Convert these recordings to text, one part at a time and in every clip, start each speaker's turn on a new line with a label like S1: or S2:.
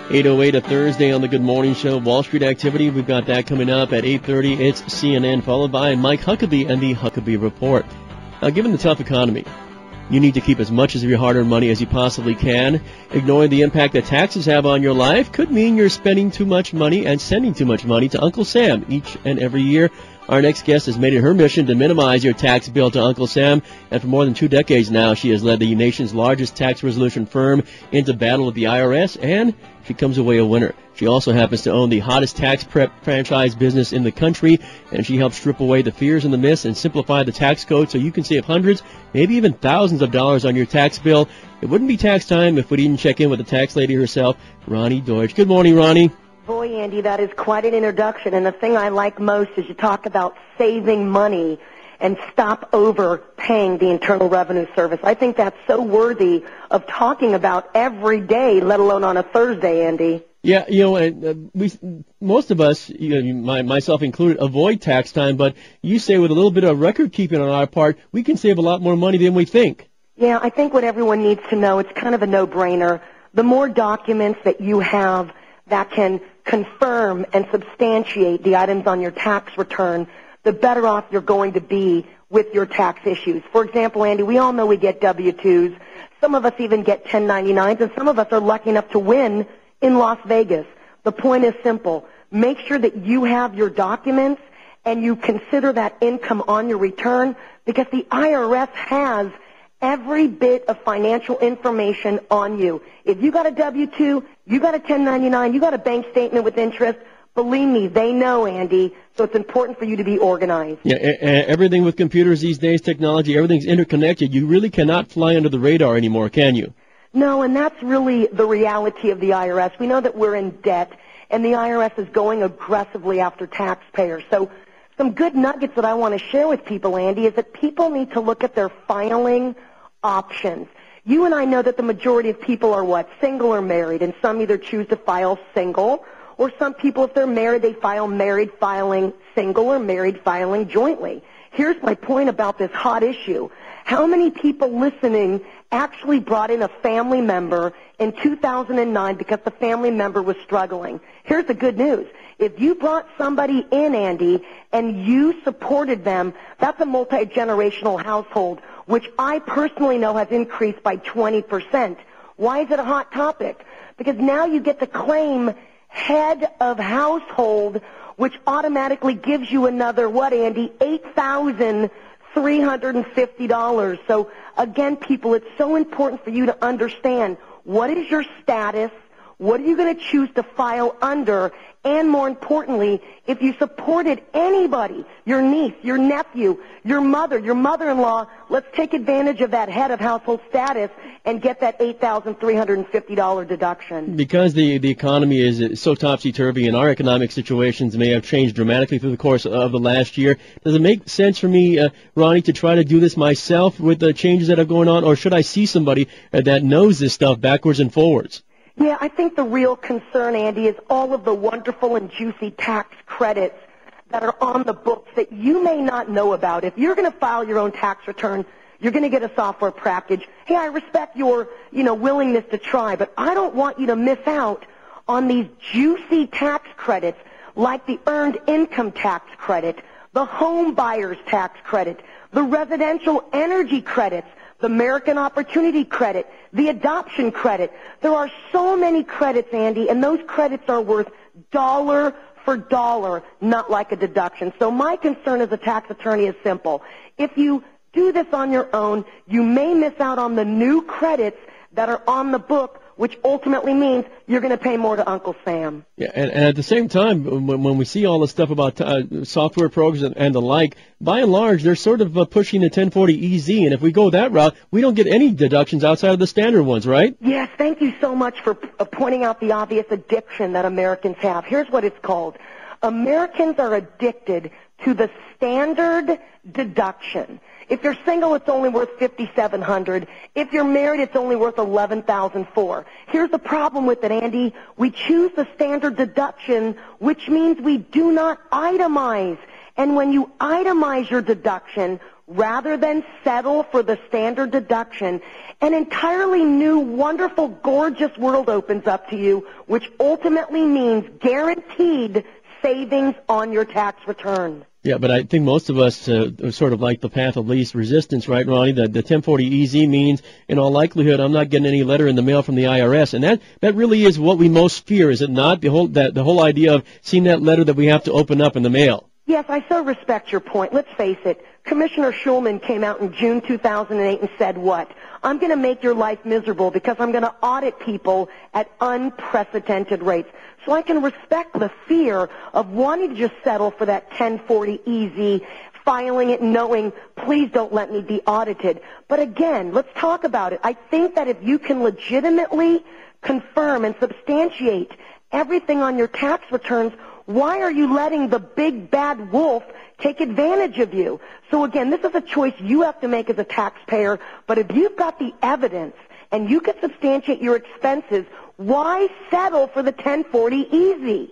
S1: 8:08 a Thursday on the Good Morning Show. Wall Street activity, we've got that coming up at 8:30. It's CNN, followed by Mike Huckabee and the Huckabee Report. Now, given the tough economy, you need to keep as much of your hard-earned money as you possibly can. Ignoring the impact that taxes have on your life could mean you're spending too much money and sending too much money to Uncle Sam each and every year. Our next guest has made it her mission to minimize your tax bill to Uncle Sam, and for more than 2 decades now, she has led the nation's largest tax resolution firm into battle with the IRS, and she comes away a winner. She also happens to own the hottest tax prep franchise business in the country, and she helps strip away the fears and the myths and simplify the tax code so you can save hundreds, maybe even thousands of dollars on your tax bill. It wouldn't be tax time if we didn't check in with the tax lady herself, Roni Deutch. Good morning, Roni.
S2: Boy, Andy, that is quite an introduction, and the thing I like most is you talk about saving money and stop overpaying the Internal Revenue Service. I think that's so worthy of talking about every day, let alone on a Thursday, Andy.
S1: Yeah, most of us, myself included, avoid tax time, but you say with a little bit of record keeping on our part, we can save a lot more money than we think.
S2: Yeah, I think what everyone needs to know, it's kind of a no-brainer. The more documents that you have that can confirm and substantiate the items on your tax return, the better off you're going to be with your tax issues. For example, Andy, we all know we get W-2s. Some of us even get 1099s, and some of us are lucky enough to win in Las Vegas. The point is simple. Make sure that you have your documents and you consider that income on your return, because the IRS has every bit of financial information on you. If you got a W-2, you got a 1099, you got a bank statement with interest, believe me, they know, Andy, so it's important for you to be organized.
S1: Yeah, everything with computers these days, technology, everything's interconnected. You really cannot fly under the radar anymore, can you?
S2: No, and that's really the reality of the IRS. We know that we're in debt, and the IRS is going aggressively after taxpayers. So some good nuggets that I want to share with people, Andy, is that people need to look at their filing options. You and I know that the majority of people are what? Single or married, and some either choose to file single, or some people, if they're married, they file married filing single or married filing jointly. Here's my point about this hot issue. How many people listening actually brought in a family member in 2009 because the family member was struggling? Here's the good news. If you brought somebody in, Andy, and you supported them, that's a multi-generational household, which I personally know has increased by 20%. Why is it a hot topic? Because now you get to claim head of household, which automatically gives you another, what, Andy, $8,350. So, again, people, it's so important for you to understand what is your status, what are you going to choose to file under, and more importantly, if you supported anybody, your niece, your nephew, your mother, your mother-in-law, let's take advantage of that head of household status and get that $8,350 deduction.
S1: Because the economy is so topsy-turvy and our economic situations may have changed dramatically through the course of the last year, does it make sense for me, Roni, to try to do this myself with the changes that are going on, or should I see somebody that knows this stuff backwards and forwards?
S2: Yeah, I think the real concern, Andy, is all of the wonderful and juicy tax credits that are on the books that you may not know about. If you're going to file your own tax return, you're going to get a software package. Hey, I respect your, willingness to try, but I don't want you to miss out on these juicy tax credits like the Earned Income Tax Credit, the Home Buyer's Tax Credit, the Residential Energy Credits, the American Opportunity Credit, the Adoption Credit. There are so many credits, Andy, and those credits are worth dollar for dollar, not like a deduction. So my concern as a tax attorney is simple. If you do this on your own, you may miss out on the new credits that are on the book, which ultimately means you're going to pay more to Uncle Sam.
S1: Yeah, and at the same time, when we see all the stuff about software programs and the like, by and large, they're sort of pushing the 1040EZ, and if we go that route, we don't get any deductions outside of the standard ones, right?
S2: Yes, thank you so much for pointing out the obvious addiction that Americans have. Here's what it's called. Americans are addicted to the standard deduction. If you're single, it's only worth $5,700. If you're married, it's only worth $11,400. Here's the problem with it, Andy. We choose the standard deduction, which means we do not itemize. And when you itemize your deduction, rather than settle for the standard deduction, an entirely new, wonderful, gorgeous world opens up to you, which ultimately means guaranteed savings on your tax return.
S1: Yeah, but I think most of us are sort of like the path of least resistance, right, Ronnie? The 1040 EZ means, in all likelihood, I'm not getting any letter in the mail from the IRS, and that really is what we most fear, is it not? The whole idea of seeing that letter that we have to open up in the mail.
S2: Yes, I so respect your point. Let's face it. Commissioner Schulman came out in June 2008 and said what? I'm going to make your life miserable because I'm going to audit people at unprecedented rates. So I can respect the fear of wanting to just settle for that 1040 easy, filing it knowing, please don't let me be audited. But again, let's talk about it. I think that if you can legitimately confirm and substantiate everything on your tax returns, why are you letting the big bad wolf take advantage of you? So again, this is a choice you have to make as a taxpayer, but if you've got the evidence and you can substantiate your expenses, why settle for the 1040 easy?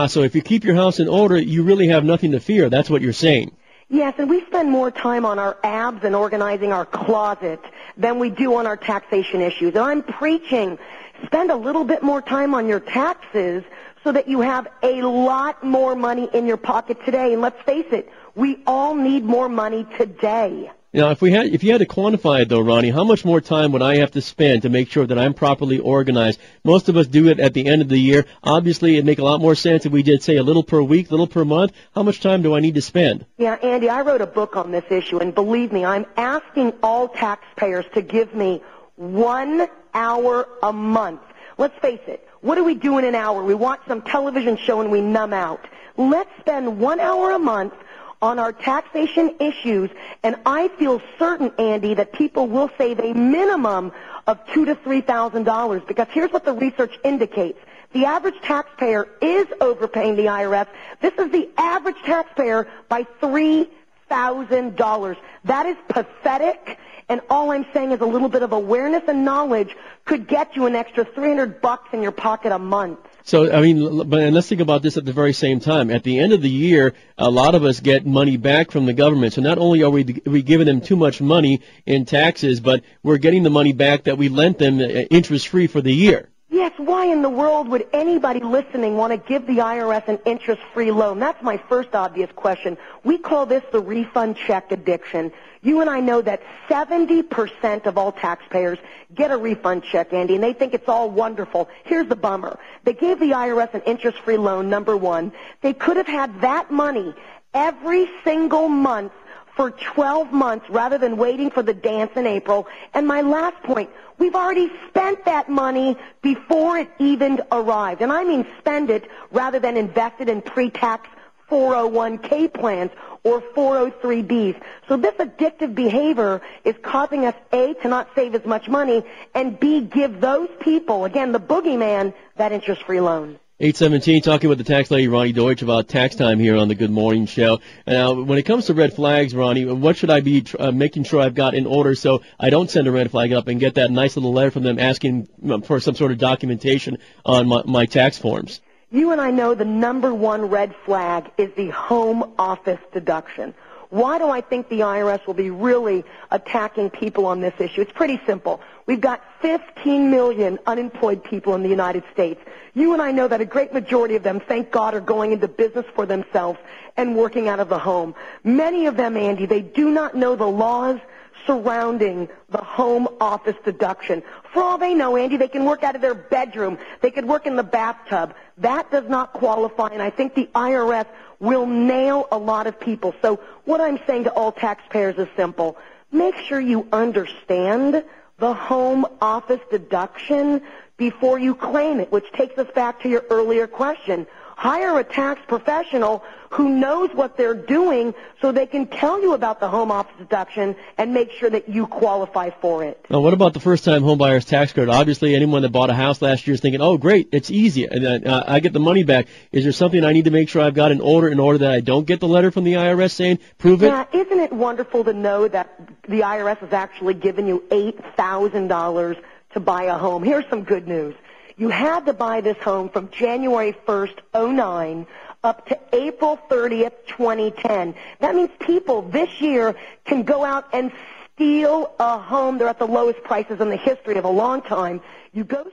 S1: So if you keep your house in order, you really have nothing to fear. That's what you're saying.
S2: Yes, and we spend more time on our abs and organizing our closet than we do on our taxation issues. And I'm preaching, spend a little bit more time on your taxes so that you have a lot more money in your pocket today. And let's face it, we all need more money today.
S1: Now, if you had to quantify it, though, Ronnie, how much more time would I have to spend to make sure that I'm properly organized? Most of us do it at the end of the year. Obviously, it'd make a lot more sense if we did, say, a little per week, little per month. How much time do I need to spend?
S2: Yeah, Andy, I wrote a book on this issue, and believe me, I'm asking all taxpayers to give me 1 hour a month. Let's face it, what do we do in an hour? We watch some television show and we numb out. Let's spend 1 hour a month on our taxation issues, and I feel certain, Andy, that people will save a minimum of $2,000 to $3,000, because here's what the research indicates. The average taxpayer is overpaying the IRS. This is the average taxpayer by $3,000. That is pathetic, and all I'm saying is a little bit of awareness and knowledge could get you an extra $300 in your pocket a month.
S1: So, I mean, but let's think about this at the very same time. At the end of the year, a lot of us get money back from the government. So not only are we giving them too much money in taxes, but we're getting the money back that we lent them interest-free for the year.
S2: Yes, why in the world would anybody listening want to give the IRS an interest-free loan? That's my first obvious question. We call this the refund check addiction. You and I know that 70% of all taxpayers get a refund check, Andy, and they think it's all wonderful. Here's the bummer. They gave the IRS an interest-free loan, number one. They could have had that money every single month for 12 months rather than waiting for the dance in April. And my last point, we've already spent that money before it even arrived. And I mean spend it rather than invested in pre-tax 401k plans or 403bs. So this addictive behavior is causing us, A, to not save as much money, and B, give those people, again, the boogeyman, that interest-free loan.
S1: 817, talking with the Tax Lady Roni Deutch about tax time here on the Good Morning Show. Now, when it comes to red flags, Ronnie, what should I be making sure I've got in order so I don't send a red flag up and get that nice little letter from them asking for some sort of documentation on my tax forms?
S2: You and I know the number one red flag is the home office deduction. Why do I think the IRS will be really attacking people on this issue? It's pretty simple. We've got 15 million unemployed people in the United States. You and I know that a great majority of them, thank God, are going into business for themselves and working out of the home. Many of them, Andy, they do not know the laws surrounding the home office deduction. For all they know, Andy, they can work out of their bedroom. They could work in the bathtub. That does not qualify, and I think the IRS will nail a lot of people. So what I'm saying to all taxpayers is simple. Make sure you understand the home office deduction before you claim it, which takes us back to your earlier question. Hire a tax professional who knows what they're doing so they can tell you about the home office deduction and make sure that you qualify for it.
S1: Now, what about the first-time homebuyer's tax credit? Obviously, anyone that bought a house last year is thinking, oh, great, it's easy, and I get the money back. Is there something I need to make sure I've got in order that I don't get the letter from the IRS saying, prove it?
S2: Yeah, isn't it wonderful to know that the IRS has actually given you $8,000 to buy a home? Here's some good news. You had to buy this home from January 1st, 2009 up to April 30th, 2010. That means people this year can go out and steal a home. They're at the lowest prices in the history of a long time. You go